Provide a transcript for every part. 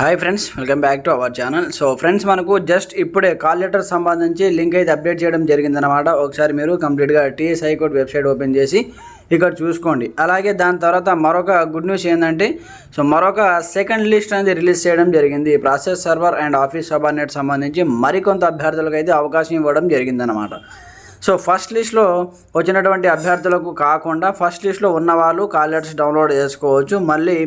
Hi friends, welcome back to our channel. So friends, మనకు just ఇప్పుడే call letter సంబంధించి link అయితే update చేయడం జరిగిందనమాట. ఒకసారి మీరు కంప్లీట్గా టీఎస్ హైకోర్టు వెబ్సైట్ ఓపెన్ చేసి ఇక్కడ చూసుకోండి. అలాగే దాని తర్వాత మరొక గుడ్ న్యూస్ ఏంటంటే, మరొక సెకండ్ లిస్ట్ అనేది రిలీజ్ చేయడం జరిగింది. Process server and office subordinate సంబంధించి మరికొంత అభ్యర్థులకు అయితే అవకాశం ఇవ్వడం జరిగిందనమాట. ఫస్ట్ లిస్ట్లో వచ్చినటువంటి అభ్యర్థులకు కాకుండా ఫస్ట్ లిస్ట్లో ఉన్నవాళ్ళు కాల్ లెటర్స్ డౌన్లోడ్ చేసుకోవచ్చు. మళ్ళీ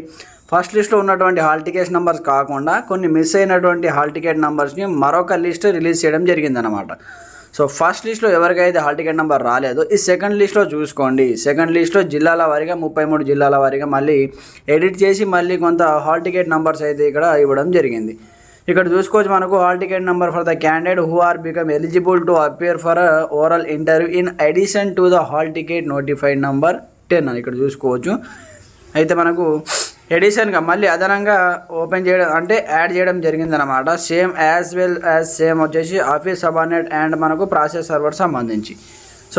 ఫస్ట్ లిస్ట్లో ఉన్నటువంటి హాల్ టికెట్ నెంబర్స్ కాకుండా కొన్ని మిస్ అయినటువంటి హాల్ టికెట్ నెంబర్స్ని మరొక లిస్ట్ రిలీజ్ చేయడం జరిగిందనమాట. ఫస్ట్ లిస్ట్లో ఎవరికైతే హాల్ టికెట్ నెంబర్ రాలేదో ఈ సెకండ్ లిస్ట్లో చూసుకోండి. సెకండ్ లిస్ట్లో జిల్లాల వారీగా 33 జిల్లాల వారీగా మళ్ళీ ఎడిట్ చేసి మళ్ళీ కొంత హాల్ టికెట్ నెంబర్స్ అయితే ఇక్కడ ఇవ్వడం జరిగింది. ఇక్కడ చూసుకోవచ్చు, మనకు hall ticket number for the candidate who are become eligible to appear for oral interview in addition to the hall ticket notified number 10 అని ఇక్కడ చూసుకోవచ్చు. అయితే మనకు ఎడిషన్గా మళ్ళీ అదనంగా ఓపెన్ చేయడం అంటే యాడ్ చేయడం జరిగిందనమాట. Same as well as same వచ్చేసి ఆఫీస్ సబార్డినేట్ అండ్ మనకు ప్రాసెస్ సర్వర్ సంబంధించి.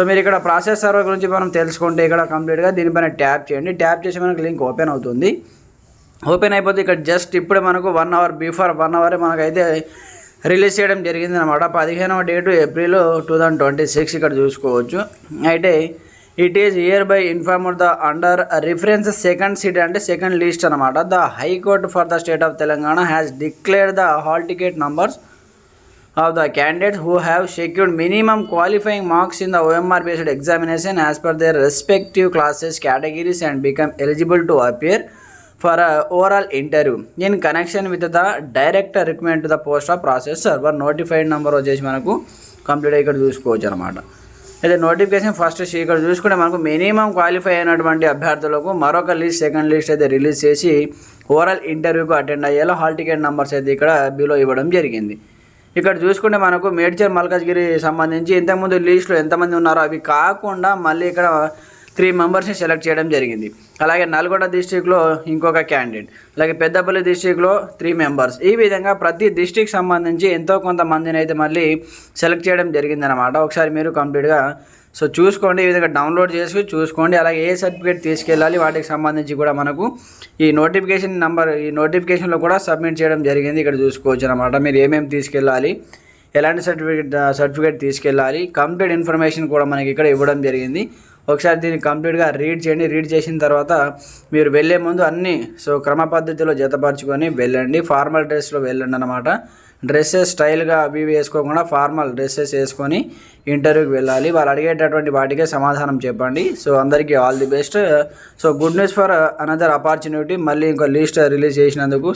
మీరు ఇక్కడ ప్రాసెస్ సర్వర్ గురించి మనం తెలుసుకుంటే ఇక్కడ కంప్లీట్గా దీనిపైన ట్యాప్ చేయండి. ట్యాప్ చేసి మనకు లింక్ ఓపెన్ అవుతుంది. ఓపెన్ అయిపోతే ఇక్కడ జస్ట్ ఇప్పుడే మనకు 1 అవర్ బిఫోర్ 1 అవర్ మనకైతే రిలీజ్ చేయడం జరిగిందనమాట. 15వ డేటు ఏప్రిల్ 2026 ఇక్కడ చూసుకోవచ్చు. అయితే it is here by informed the under reference second city అంటే సెకండ్ లిస్ట్ అనమాట. The high court for the state of Telangana has declared the hall ticket numbers of the candidates who have secured minimum qualifying marks in the OMR based examination as per their respective classes categories and become eligible to appear for overall interview in connection with the direct recruitment to the post of process server. Notified number వచ్చేసి మనకు కంప్లీట్గా ఇక్కడ చూసుకోవచ్చు అనమాట. అయితే notification first ఇక్కడ చూసుకుంటే మనకు మినిమం క్వాలిఫై అయినటువంటి అభ్యర్థులకు మరొక లిస్ట్ సెకండ్ లిస్ట్ అయితే రిలీజ్ చేసి ఓవరాల్ ఇంటర్వ్యూకు అటెండ్ అయ్యేలా హాల్ టికెట్ నెంబర్స్ అయితే ఇక్కడ బిలో ఇవ్వడం జరిగింది. ఇక్కడ చూసుకుంటే మనకు మేడ్చల్ మల్కాజ్గిరి సంబంధించి ఇంతకుముందు లిస్టులో ఎంతమంది ఉన్నారో అవి కాకుండా మళ్ళీ ఇక్కడ 3 మెంబర్స్ని సెలెక్ట్ చేయడం జరిగింది. అలాగే నల్గొండ డిస్టిక్లో ఇంకొక క్యాండిడేట్, అలాగే పెద్దపల్లి డిస్టిక్లో 3 మెంబర్స్. ఈ విధంగా ప్రతి డిస్టిక్ సంబంధించి ఎంతో కొంతమందిని అయితే మళ్ళీ సెలెక్ట్ చేయడం జరిగిందనమాట. ఒకసారి మీరు కంప్లీట్గా చూసుకోండి, ఈ విధంగా డౌన్లోడ్ చేసి చూసుకోండి. అలాగే ఏ సర్టిఫికేట్ తీసుకెళ్ళాలి వాటికి సంబంధించి కూడా మనకు ఈ నోటిఫికేషన్ నెంబర్ ఈ నోటిఫికేషన్లో కూడా సబ్మిట్ చేయడం జరిగింది. ఇక్కడ చూసుకోవచ్చు అనమాట. మీరు ఏమేమి తీసుకెళ్ళాలి, ఎలాంటి సర్టిఫికేట్ తీసుకెళ్ళాలి, కంప్లీట్ ఇన్ఫర్మేషన్ కూడా మనకి ఇక్కడ ఇవ్వడం జరిగింది. ఒకసారి దీన్ని కంప్లీట్గా రీడ్ చేయండి. రీడ్ చేసిన తర్వాత మీరు వెళ్ళే ముందు అన్నీ క్రమ పద్ధతిలో జతపరచుకొని వెళ్ళండి. ఫార్మల్ డ్రెస్లో వెళ్ళండి అనమాట. డ్రెస్సెస్ స్టైల్గా అవి వేసుకోకుండా ఫార్మల్ డ్రెస్సెస్ వేసుకొని ఇంటర్వ్యూకి వెళ్ళాలి. వాళ్ళు అడిగేటటువంటి వాటికే సమాధానం చెప్పండి. అందరికీ all the best. Good news for another opportunity. మళ్ళీ ఇంకో లిస్ట్ రిలీజ్ చేసినందుకు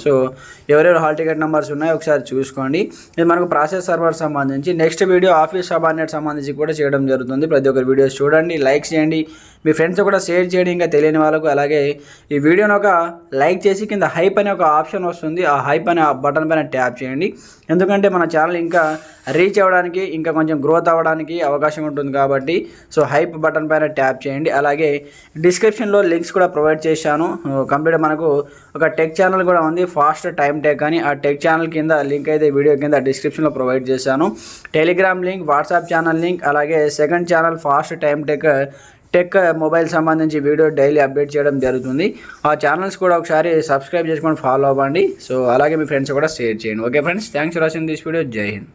ఎవరెవరు హాల్ టికెట్ నెంబర్స్ ఉన్నాయో ఒకసారి చూసుకోండి. ఇది మనకు ప్రాసెస్ సర్వర్ సంబంధించి. నెక్స్ట్ వీడియో ఆఫీస్ సబార్డినేట్ సంబంధించి కూడా చేయడం జరుగుతుంది. ప్రతి ఒక్కరు వీడియోస్ చూడండి, లైక్ చేయండి, మీ ఫ్రెండ్స్ కూడా షేర్ చేయండి ఇంకా తెలియని వాళ్ళకు. అలాగే ఈ వీడియోని ఒక లైక్ చేసి కింద హైప్ అనే ఒక ఆప్షన్ వస్తుంది, ఆ హైప్ అనే బటన్ పైన ట్యాప్ చేయండి. ఎందుకంటే మన ఛానల్ ఇంకా రీచ్ అవ్వడానికి ఇంకా కొంచెం గ్రోత్ అవ్వడానికి అవకాశం ఉంటుంది కాబట్టి హైప్ బటన్ పైన ట్యాప్ చేయండి. అలాగే డిస్క్రిప్షన్లో లింక్స్ కూడా ప్రొవైడ్ చేశాను. కంప్లీట్ మనకు ఒక టెక్ ఛానల్ కూడా ఉంది, ఫాస్ట్ టైమ్ టెక్ అని. ఆ టెక్ ఛానల్ కింద లింక్ అయితే వీడియో కింద డిస్క్రిప్షన్లో ప్రొవైడ్ చేశాను. Telegram link, WhatsApp channel link, అలాగే second channel fast time tech mobile సంబంధించి వీడియో డైలీ అప్డేట్ చేయడం జరుగుతుంది. ఆ ఛానల్స్ కూడా ఒకసారి సబ్స్క్రైబ్ చేసుకొని ఫాలో అవ్వండి. అలాగే మీ ఫ్రెండ్స్ కూడా షేర్ చేయండి. Okay friends, thanks for watching this video. జై హింద్.